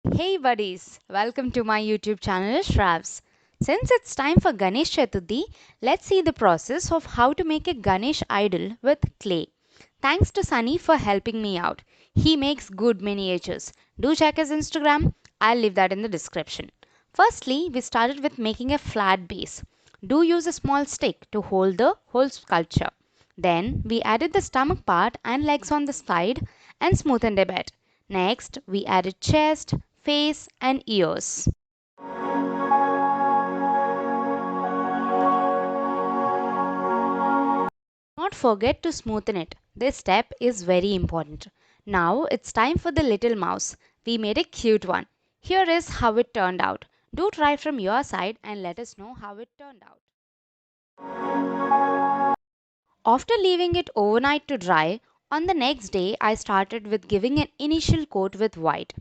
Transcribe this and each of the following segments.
Hey buddies, welcome to my YouTube channel Shravs. Since it's time for Ganesh Chaturthi, let's see the process of how to make a Ganesh idol with clay. Thanks to Sunny for helping me out. He makes good miniatures. Do check his Instagram, I'll leave that in the description. Firstly, we started with making a flat base. Do use a small stick to hold the whole sculpture. Then we added the stomach part and legs on the side and smoothened a bit. Next, we added chest, face and ears. Not forget to smoothen it. This step is very important. Now it's time for the little mouse. We made a cute one. Here is how it turned out. Do try from your side and let us know how it turned out. After leaving it overnight to dry, on the next day I started with giving an initial coat with white.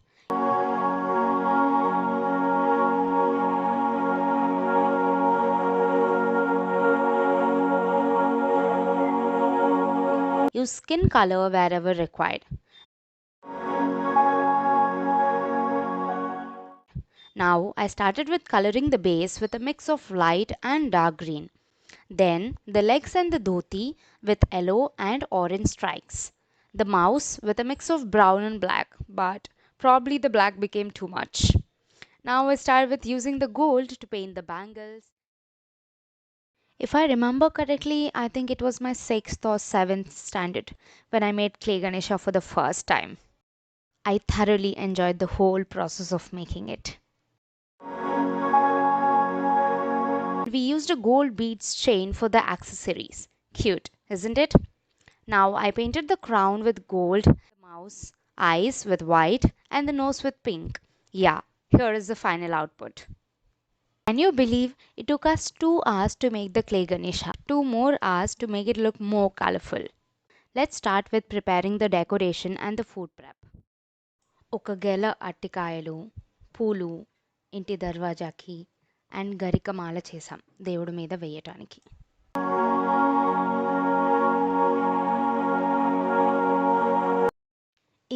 Use skin color wherever required. Now I started with coloring the base with a mix of light and dark green. Then the legs and the dhoti with yellow and orange stripes. The mouse with a mix of brown and black, but probably the black became too much. Now I started with using the gold to paint the bangles. If I remember correctly, I think it was my 6th or 7th standard when I made clay Ganesha for the first time. I thoroughly enjoyed the whole process of making it. We used a gold beads chain for the accessories. Cute, isn't it? Now I painted the crown with gold, the mouse, eyes with white, and the nose with pink. Yeah, here is the final output. Can you believe it took us 2 hours to make the clay Ganesha? 2 more hours to make it look more colorful. Let's start with preparing the decoration and the food prep. ఒక గెల అట్టికాయలు పూలు ఇంటి దర్వాజాకి and గరికమాల చేసాం దేవుడి మీద వేయటానికి.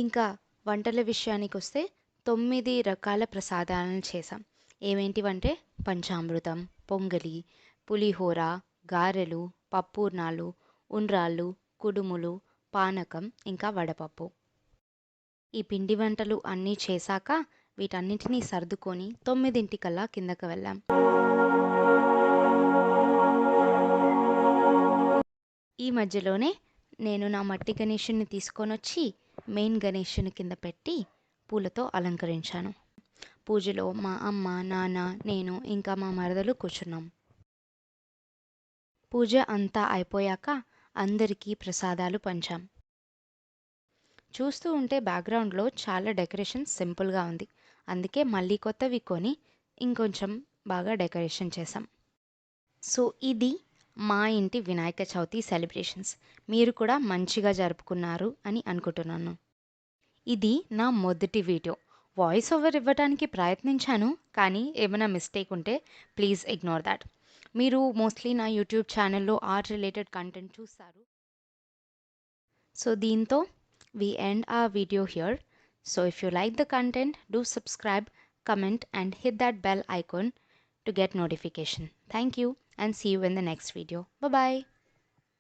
ఇంకా వంటల విషయానికి వస్తే 9 రకాల ప్రసాదాలను చేసాం. ఏమేంటివంటే పంచామృతం, పొంగలి, పులిహోర, గారెలు, పప్పూర్ణాలు, ఉండ్రాళ్ళు, కుడుములు, పానకం ఇంకా వడపప్పు. ఈ పిండి వంటలు అన్నీ చేశాక వీటన్నిటినీ సర్దుకొని 9ంటికల్లా కిందకు వెళ్ళాం. ఈ మధ్యలోనే నేను నా మట్టి గణేషుని తీసుకొనొచ్చి మెయిన్ గణేషుని కింద పెట్టి పూలతో అలంకరించాను. పూజలో మా అమ్మ, నాన్న, నేను ఇంకా మా మరదలు కూర్చున్నాం. పూజ అంతా అయిపోయాక అందరికీ ప్రసాదాలు పంచాం. చూస్తూ ఉంటే బ్యాక్గ్రౌండ్లో చాలా డెకరేషన్ సింపుల్గా ఉంది. అందుకే మళ్ళీ కొత్తవి కొని ఇంకొంచెం బాగా డెకరేషన్ చేసాం. సో ఇది మా ఇంటి వినాయక చవితి సెలబ్రేషన్స్. మీరు కూడా మంచిగా జరుపుకున్నారు అని అనుకుంటున్నాను. ఇది నా మొదటి వీడియో. వాయిస్ ఓవర్ ఇవ్వడానికి ప్రయత్నించాను, కానీ ఏమైనా మిస్టేక్ ఉంటే ప్లీజ్ ఇగ్నోర్ దాట్. మీరు మోస్ట్లీ నా యూట్యూబ్ ఛానల్లో ఆర్ట్ రిలేటెడ్ కంటెంట్ చూస్తారు. సో దీంతో we end our video here. So if you like the content, do subscribe, comment and hit that bell icon to get notification. Thank you and see you in the next video. Bye bye.